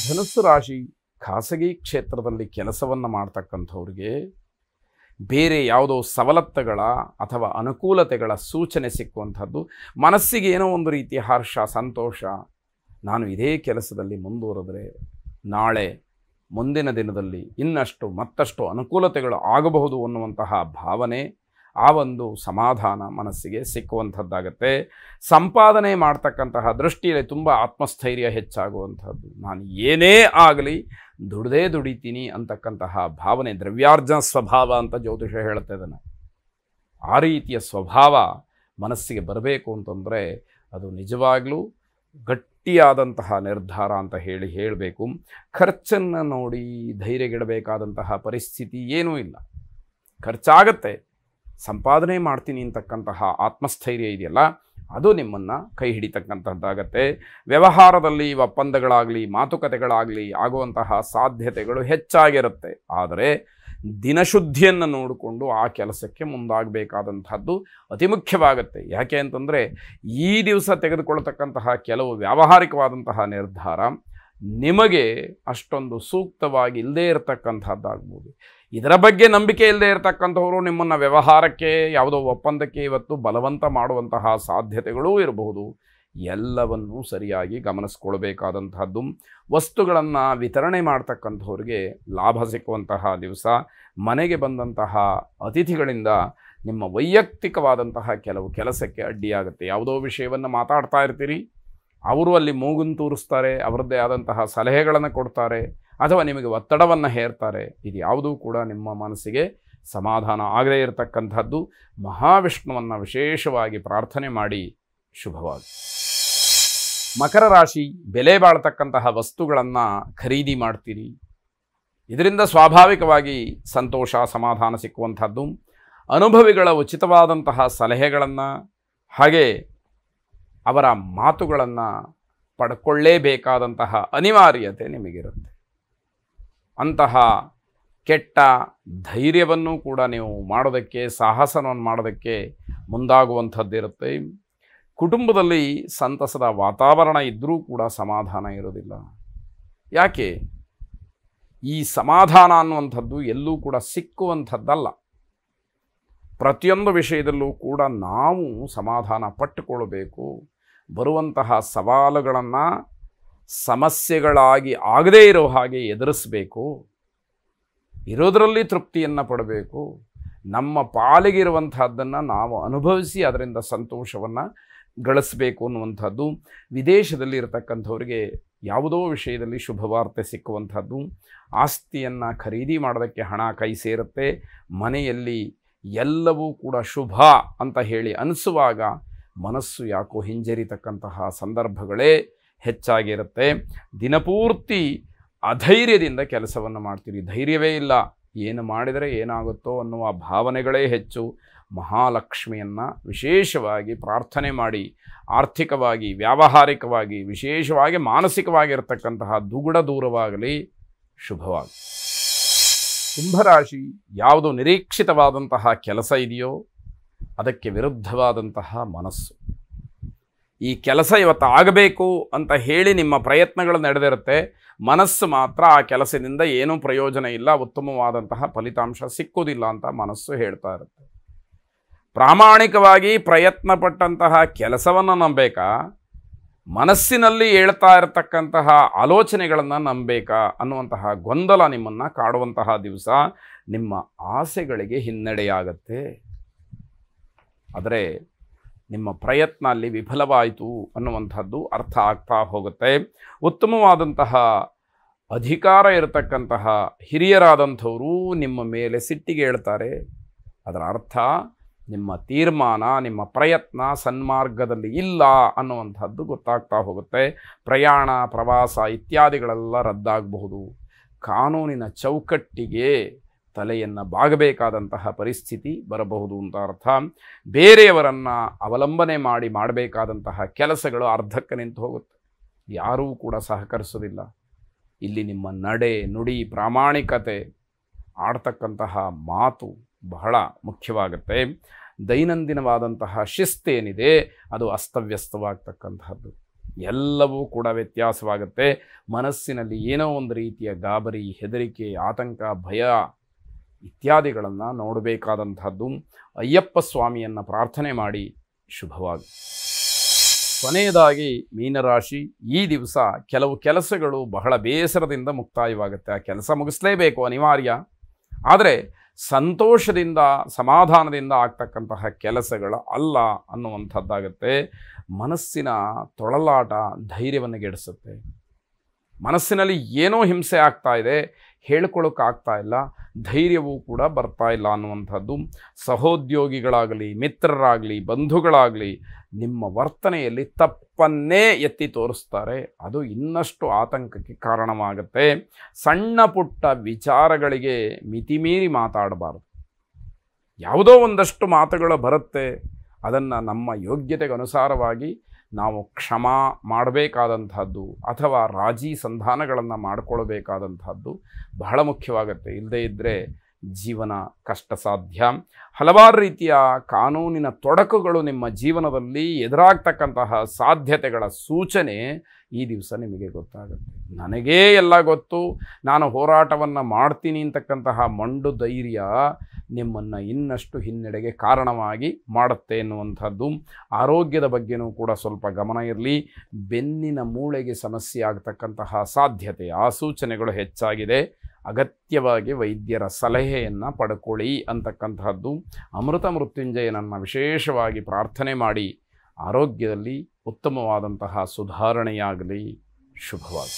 ಧನುಸ್ಸು ರಾಶಿ ಖಾಸಗಿ ಕ್ಷೇತ್ರದಲ್ಲಿ ಕೆಲಸವನ್ನು ಮಾಡ್ತಕ್ಕಂಥವ್ರಿಗೆ ಬೇರೆ ಯಾವುದೋ ಸವಲತ್ತುಗಳ ಅಥವಾ ಅನುಕೂಲತೆಗಳ ಸೂಚನೆ ಸಿಕ್ಕುವಂಥದ್ದು. ಮನಸ್ಸಿಗೆ ಏನೋ ಒಂದು ರೀತಿಯ ಹರ್ಷ, ಸಂತೋಷ, ನಾನು ಇದೇ ಕೆಲಸದಲ್ಲಿ ಮುಂದುವರೆದರೆ ನಾಳೆ ಮುಂದಿನ ದಿನದಲ್ಲಿ ಇನ್ನಷ್ಟು ಮತ್ತಷ್ಟು ಅನುಕೂಲತೆಗಳು ಆಗಬಹುದು ಅನ್ನುವಂತಹ ಭಾವನೆ, ಆ ಒಂದು ಸಮಾಧಾನ ಮನಸ್ಸಿಗೆ ಸಿಕ್ಕುವಂಥದ್ದಾಗತ್ತೆ. ಸಂಪಾದನೆ ಮಾಡ್ತಕ್ಕಂತಹ ದೃಷ್ಟಿಯಲ್ಲಿ ತುಂಬ ಆತ್ಮಸ್ಥೈರ್ಯ ಹೆಚ್ಚಾಗುವಂಥದ್ದು. ನಾನು ಏನೇ ಆಗಲಿ ದುಡ್ದೇ ದುಡಿತೀನಿ ಅಂತಕ್ಕಂತಹ ಭಾವನೆ, ದ್ರವ್ಯಾರ್ಜನ ಸ್ವಭಾವ ಅಂತ ಜ್ಯೋತಿಷ ಹೇಳ್ತಾ ಇದ್ದಾನೆ. ಆ ರೀತಿಯ ಸ್ವಭಾವ ಮನಸ್ಸಿಗೆ ಬರಬೇಕು ಅಂತಂದರೆ ಅದು ನಿಜವಾಗ್ಲೂ ಗಟ್ಟಿಯಾದಂತಹ ನಿರ್ಧಾರ ಅಂತ ಹೇಳಬೇಕು. ಖರ್ಚನ್ನು ನೋಡಿ ಧೈರ್ಯಗೆಡಬೇಕಾದಂತಹ ಪರಿಸ್ಥಿತಿ ಏನೂ ಇಲ್ಲ. ಖರ್ಚಾಗತ್ತೆ, ಸಂಪಾದನೆ ಮಾಡ್ತೀನಿ ಅಂತಕ್ಕಂತಹ ಆತ್ಮಸ್ಥೈರ್ಯ ಇದೆಯಲ್ಲ, ಅದು ನಿಮ್ಮನ್ನು ಕೈ ಹಿಡಿತಕ್ಕಂಥದ್ದಾಗತ್ತೆ. ವ್ಯವಹಾರದಲ್ಲಿ ಒಪ್ಪಂದಗಳಾಗಲಿ ಮಾತುಕತೆಗಳಾಗಲಿ ಆಗುವಂತಹ ಸಾಧ್ಯತೆಗಳು ಹೆಚ್ಚಾಗಿರುತ್ತೆ. ಆದರೆ ದಿನಶುದ್ಧಿಯನ್ನು ನೋಡಿಕೊಂಡು ಆ ಕೆಲಸಕ್ಕೆ ಮುಂದಾಗಬೇಕಾದಂಥದ್ದು ಅತಿ ಮುಖ್ಯವಾಗುತ್ತೆ. ಯಾಕೆ ಅಂತಂದರೆ ಈ ದಿವಸ ತೆಗೆದುಕೊಳ್ತಕ್ಕಂತಹ ಕೆಲವು ವ್ಯಾವಹಾರಿಕವಾದಂತಹ ನಿರ್ಧಾರ ನಿಮಗೆ ಅಷ್ಟೊಂದು ಸೂಕ್ತವಾಗಿ ಇಲ್ಲದೇ ಇರತಕ್ಕಂಥದ್ದಾಗ್ಬೋದು. ಇದರ ಬಗ್ಗೆ ನಂಬಿಕೆ ಇಲ್ಲದೆ ಇರತಕ್ಕಂಥವರು ನಿಮ್ಮನ್ನು ವ್ಯವಹಾರಕ್ಕೆ, ಯಾವುದೋ ಒಪ್ಪಂದಕ್ಕೆ ಇವತ್ತು ಬಲವಂತ ಮಾಡುವಂತಹ ಸಾಧ್ಯತೆಗಳೂ ಇರಬಹುದು. ಎಲ್ಲವನ್ನೂ ಸರಿಯಾಗಿ ಗಮನಿಸ್ಕೊಳ್ಬೇಕಾದಂತಹದ್ದು. ವಸ್ತುಗಳನ್ನು ವಿತರಣೆ ಮಾಡ್ತಕ್ಕಂಥವ್ರಿಗೆ ಲಾಭ ಸಿಕ್ಕುವಂತಹ ದಿವಸ. ಮನೆಗೆ ಬಂದಂತಹ ಅತಿಥಿಗಳಿಂದ ನಿಮ್ಮ ವೈಯಕ್ತಿಕವಾದಂತಹ ಕೆಲವು ಕೆಲಸಕ್ಕೆ ಅಡ್ಡಿಯಾಗುತ್ತೆ. ಯಾವುದೋ ವಿಷಯವನ್ನು ಮಾತಾಡ್ತಾ ಇರ್ತೀರಿ, ಅವರು ಅಲ್ಲಿ ಮೂಗುನ್ ತೂರಿಸ್ತಾರೆ, ಅವರದ್ದೇ ಆದಂತಹ ಸಲಹೆಗಳನ್ನು ಕೊಡ್ತಾರೆ, ಅಥವಾ ನಿಮಗೆ ಒತ್ತಡವನ್ನು ಹೇರ್ತಾರೆ. ಇದು ಯಾವುದೂ ಕೂಡ ನಿಮ್ಮ ಮನಸ್ಸಿಗೆ ಸಮಾಧಾನ ಆಗದೇ ಇರತಕ್ಕಂಥದ್ದು. ಮಹಾವಿಷ್ಣುವನ್ನು ವಿಶೇಷವಾಗಿ ಪ್ರಾರ್ಥನೆ ಮಾಡಿ ಶುಭವಾಗಿ. ಮಕರ ರಾಶಿ, ಬೆಲೆ ಬಾಳ್ತಕ್ಕಂತಹ ವಸ್ತುಗಳನ್ನು ಖರೀದಿ ಮಾಡ್ತೀರಿ. ಇದರಿಂದ ಸ್ವಾಭಾವಿಕವಾಗಿ ಸಂತೋಷ, ಸಮಾಧಾನ ಸಿಕ್ಕುವಂಥದ್ದು. ಅನುಭವಿಗಳ ಉಚಿತವಾದಂತಹ ಸಲಹೆಗಳನ್ನು ಹಾಗೆ ಅವರ ಮಾತುಗಳನ್ನು ಪಡ್ಕೊಳ್ಳೇಬೇಕಾದಂತಹ ಅನಿವಾರ್ಯತೆ ನಿಮಗಿರುತ್ತೆ. ಅಂತಹ ಕೆಟ್ಟ ಧೈರ್ಯವನ್ನು ಕೂಡ ನೀವು ಮಾಡೋದಕ್ಕೆ, ಸಾಹಸವನ್ನು ಮಾಡೋದಕ್ಕೆ ಮುಂದಾಗುವಂಥದ್ದಿರುತ್ತೆ. ಕುಟುಂಬದಲ್ಲಿ ಸಂತಸದ ವಾತಾವರಣ ಇದ್ದರೂ ಕೂಡ ಸಮಾಧಾನ ಇರೋದಿಲ್ಲ. ಯಾಕೆ? ಈ ಸಮಾಧಾನ ಅನ್ನುವಂಥದ್ದು ಎಲ್ಲೂ ಕೂಡ ಸಿಕ್ಕುವಂಥದ್ದಲ್ಲ. ಪ್ರತಿಯೊಂದು ವಿಷಯದಲ್ಲೂ ಕೂಡ ನಾವು ಸಮಾಧಾನ ಪಟ್ಟುಕೊಳ್ಳಬೇಕು. ಬರುವಂತಹ ಸವಾಲುಗಳನ್ನು ಸಮಸ್ಯೆಗಳಾಗಿ ಆಗದೇ ಇರೋ ಹಾಗೆ ಎದುರಿಸಬೇಕು. ಇರೋದರಲ್ಲಿ ತೃಪ್ತಿಯನ್ನು ಪಡಬೇಕು. ನಮ್ಮ ಪಾಲಿಗಿರುವಂತಹದ್ದನ್ನು ನಾವು ಅನುಭವಿಸಿ ಅದರಿಂದ ಸಂತೋಷವನ್ನು ಗಳಿಸಬೇಕು ಅನ್ನುವಂಥದ್ದು. ವಿದೇಶದಲ್ಲಿ ಇರತಕ್ಕಂಥವ್ರಿಗೆ ಯಾವುದೋ ವಿಷಯದಲ್ಲಿ ಶುಭವಾರ್ತೆ ಸಿಕ್ಕುವಂಥದ್ದು. ಆಸ್ತಿಯನ್ನು ಖರೀದಿ ಮಾಡೋದಕ್ಕೆ ಹಣ ಕೈ ಸೇರುತ್ತೆ. ಮನೆಯಲ್ಲಿ ಎಲ್ಲವೂ ಕೂಡ ಶುಭ ಅಂತ ಹೇಳಿ ಅನಿಸುವಾಗ ಮನಸ್ಸು ಯಾಕೋ ಹಿಂಜರಿತಕ್ಕಂತಹ ಸಂದರ್ಭಗಳೇ ಹೆಚ್ಚಾಗಿರುತ್ತೆ. ದಿನಪೂರ್ತಿ ಅಧೈರ್ಯದಿಂದ ಕೆಲಸವನ್ನು ಮಾಡ್ತೀರಿ. ಧೈರ್ಯವೇ ಇಲ್ಲ, ಏನು ಮಾಡಿದರೆ ಏನಾಗುತ್ತೋ ಅನ್ನುವ ಭಾವನೆಗಳೇ ಹೆಚ್ಚು. ಮಹಾಲಕ್ಷ್ಮಿಯನ್ನು ವಿಶೇಷವಾಗಿ ಪ್ರಾರ್ಥನೆ ಮಾಡಿ ಆರ್ಥಿಕವಾಗಿ, ವ್ಯಾವಹಾರಿಕವಾಗಿ, ವಿಶೇಷವಾಗಿ ಮಾನಸಿಕವಾಗಿರತಕ್ಕಂತಹ ದುಗುಡ ದೂರವಾಗಲಿ. ಶುಭವಾಗಿ. ಕುಂಭರಾಶಿ, ಯಾವುದು ನಿರೀಕ್ಷಿತವಾದಂತಹ ಕೆಲಸ ಇದೆಯೋ ಅದಕ್ಕೆ ವಿರುದ್ಧವಾದಂತಹ ಮನಸ್ಸು. ಈ ಕೆಲಸ ಇವತ್ತು ಆಗಬೇಕು ಅಂತ ಹೇಳಿ ನಿಮ್ಮ ಪ್ರಯತ್ನಗಳು ನಡೆದಿರುತ್ತೆ. ಮನಸ್ಸು ಮಾತ್ರ ಆ ಕೆಲಸದಿಂದ ಏನೂ ಪ್ರಯೋಜನ ಇಲ್ಲ, ಉತ್ತಮವಾದಂತಹ ಫಲಿತಾಂಶ ಸಿಕ್ಕುವುದಿಲ್ಲ ಅಂತ ಮನಸ್ಸು ಹೇಳ್ತಾ ಇರುತ್ತೆ. ಪ್ರಾಮಾಣಿಕವಾಗಿ ಪ್ರಯತ್ನಪಟ್ಟಂತಹ ಕೆಲಸವನ್ನು ನಂಬೇಕಾ, ಮನಸ್ಸಿನಲ್ಲಿ ಹೇಳ್ತಾ ಇರತಕ್ಕಂತಹ ಆಲೋಚನೆಗಳನ್ನು ನಂಬೇಕಾ ಅನ್ನುವಂತಹ ಗೊಂದಲ ನಿಮ್ಮನ್ನು ಕಾಡುವಂತಹ ದಿವಸ. ನಿಮ್ಮ ಆಸೆಗಳಿಗೆ ಹಿನ್ನಡೆಯಾಗತ್ತೆ. ಆದರೆ ನಿಮ್ಮ ಪ್ರಯತ್ನ ಅಲ್ಲಿ ವಿಫಲವಾಯಿತು ಅನ್ನುವಂಥದ್ದು ಅರ್ಥ ಆಗ್ತಾ ಹೋಗುತ್ತೆ. ಉತ್ತಮವಾದಂತಹ ಅಧಿಕಾರ ಇರತಕ್ಕಂತಹ ಹಿರಿಯರಾದಂಥವರು ನಿಮ್ಮ ಮೇಲೆ ಸಿಟ್ಟಿಗೆ ಹೇಳ್ತಾರೆ. ಅದರ ಅರ್ಥ ನಿಮ್ಮ ತೀರ್ಮಾನ, ನಿಮ್ಮ ಪ್ರಯತ್ನ ಸನ್ಮಾರ್ಗದಲ್ಲಿ ಇಲ್ಲ ಅನ್ನುವಂಥದ್ದು ಗೊತ್ತಾಗ್ತಾ ಹೋಗುತ್ತೆ. ಪ್ರಯಾಣ, ಪ್ರವಾಸ ಇತ್ಯಾದಿಗಳೆಲ್ಲ ರದ್ದಾಗಬಹುದು. ಕಾನೂನಿನ ಚೌಕಟ್ಟಿಗೆ ತಲೆಯನ್ನು ಬಾಗಬೇಕಾದಂತಹ ಪರಿಸ್ಥಿತಿ ಬರಬಹುದು ಅಂತ ಅರ್ಥ. ಬೇರೆಯವರನ್ನು ಅವಲಂಬನೆ ಮಾಡಬೇಕಾದಂತಹ ಕೆಲಸಗಳು ಅರ್ಧಕ್ಕೆ ನಿಂತು ಹೋಗುತ್ತೆ. ಯಾರೂ ಕೂಡ ಸಹಕರಿಸೋದಿಲ್ಲ. ಇಲ್ಲಿ ನಿಮ್ಮ ನಡೆ, ನುಡಿ, ಪ್ರಾಮಾಣಿಕತೆ, ಆಡ್ತಕ್ಕಂತಹ ಮಾತು ಬಹಳ ಮುಖ್ಯವಾಗುತ್ತೆ. ದೈನಂದಿನವಾದಂತಹ ಶಿಸ್ತೇನಿದೆ ಅದು ಅಸ್ತವ್ಯಸ್ತವಾಗ್ತಕ್ಕಂಥದ್ದು. ಎಲ್ಲವೂ ಕೂಡ ವ್ಯತ್ಯಾಸವಾಗುತ್ತೆ. ಮನಸ್ಸಿನಲ್ಲಿ ಏನೋ ಒಂದು ರೀತಿಯ ಗಾಬರಿ, ಹೆದರಿಕೆ, ಆತಂಕ, ಭಯ ಇತ್ಯಾದಿಗಳನ್ನು ನೋಡಬೇಕಾದಂಥದ್ದು. ಅಯ್ಯಪ್ಪ ಸ್ವಾಮಿಯನ್ನು ಪ್ರಾರ್ಥನೆ ಮಾಡಿ ಶುಭವಾಗಿ. ಕೊನೆಯದಾಗಿ ಮೀನರಾಶಿ, ಈ ದಿವಸ ಕೆಲವು ಕೆಲಸಗಳು ಬಹಳ ಬೇಸರದಿಂದ ಮುಕ್ತಾಯವಾಗುತ್ತೆ. ಆ ಕೆಲಸ ಮುಗಿಸಲೇಬೇಕು, ಅನಿವಾರ್ಯ. ಆದರೆ ಸಂತೋಷದಿಂದ ಸಮಾಧಾನದಿಂದ ಆಗ್ತಕ್ಕಂತಹ ಕೆಲಸಗಳ ಅಲ್ಲ ಅನ್ನುವಂಥದ್ದಾಗುತ್ತೆ. ಮನಸ್ಸಿನ ತೊಳಲಾಟ ಧೈರ್ಯವನ್ನು ಗೆಡಿಸುತ್ತೆ. ಮನಸ್ಸಿನಲ್ಲಿ ಏನೋ ಹಿಂಸೆ ಆಗ್ತಾ ಇದೆ, ಹೇಳ್ಕೊಳ್ಳೋಕ್ಕಾಗ್ತಾ ಇಲ್ಲ, ಧೈರ್ಯವೂ ಕೂಡ ಬರ್ತಾ ಇಲ್ಲ ಅನ್ನುವಂಥದ್ದು. ಸಹೋದ್ಯೋಗಿಗಳಾಗಲಿ, ಮಿತ್ರರಾಗಲಿ, ಬಂಧುಗಳಾಗಲಿ ನಿಮ್ಮ ವರ್ತನೆಯಲ್ಲಿ ತಪ್ಪನ್ನೇ ಎತ್ತಿ ತೋರಿಸ್ತಾರೆ. ಅದು ಇನ್ನಷ್ಟು ಆತಂಕಕ್ಕೆ ಕಾರಣವಾಗುತ್ತೆ. ಸಣ್ಣ ಪುಟ್ಟ ವಿಚಾರಗಳಿಗೆ ಮಿತಿಮೀರಿ ಮಾತಾಡಬಾರ್ದು. ಯಾವುದೋ ಒಂದಷ್ಟು ಮಾತುಗಳು ಬರುತ್ತೆ, ಅದನ್ನು ನಮ್ಮ ಯೋಗ್ಯತೆಗೆ ಅನುಸಾರವಾಗಿ ನಾವು ಕ್ಷಮಾ ಮಾಡಬೇಕಾದಂಥದ್ದು ಅಥವಾ ರಾಜಿ ಸಂಧಾನಗಳನ್ನು ಮಾಡಿಕೊಳ್ಬೇಕಾದಂಥದ್ದು ಬಹಳ ಮುಖ್ಯವಾಗುತ್ತೆ. ಇಲ್ಲದೇ ಇದ್ದರೆ ಜೀವನ ಕಷ್ಟ ಸಾಧ್ಯ. ಹಲವಾರು ರೀತಿಯ ಕಾನೂನಿನ ತೊಡಕುಗಳು ನಿಮ್ಮ ಜೀವನದಲ್ಲಿ ಎದುರಾಗ್ತಕ್ಕಂತಹ ಸಾಧ್ಯತೆಗಳ ಸೂಚನೆ ಈ ದಿವಸ ನಿಮಗೆ ಗೊತ್ತಾಗುತ್ತೆ. ನನಗೇ ಎಲ್ಲ ಗೊತ್ತು, ನಾನು ಹೋರಾಟವನ್ನು ಮಾಡ್ತೀನಿ ಅಂತಕ್ಕಂತಹ ಮಂಡು ಧೈರ್ಯ ನಿಮ್ಮನ್ನು ಇನ್ನಷ್ಟು ಹಿನ್ನಡೆಗೆ ಕಾರಣವಾಗಿ ಮಾಡುತ್ತೆ ಎನ್ನುವಂಥದ್ದು. ಆರೋಗ್ಯದ ಬಗ್ಗೆನೂ ಕೂಡ ಸ್ವಲ್ಪ ಗಮನ ಇರಲಿ. ಬೆನ್ನಿನ ಮೂಳೆಗೆ ಸಮಸ್ಯೆ ಆಗ್ತಕ್ಕಂತಹ ಸಾಧ್ಯತೆ, ಆ ಸೂಚನೆಗಳು ಹೆಚ್ಚಾಗಿದೆ. ಅಗತ್ಯವಾಗಿ ವೈದ್ಯರ ಸಲಹೆಯನ್ನು ಪಡ್ಕೊಳ್ಳಿ ಅಂತಕ್ಕಂತಹದ್ದು. ಅಮೃತ ಮೃತ್ಯುಂಜಯನನ್ನು ವಿಶೇಷವಾಗಿ ಪ್ರಾರ್ಥನೆ ಮಾಡಿ ಆರೋಗ್ಯದಲ್ಲಿ ಉತ್ತಮವಾದಂತಹ ಸುಧಾರಣೆಯಾಗಲಿ. ಶುಭವಾಗಿ.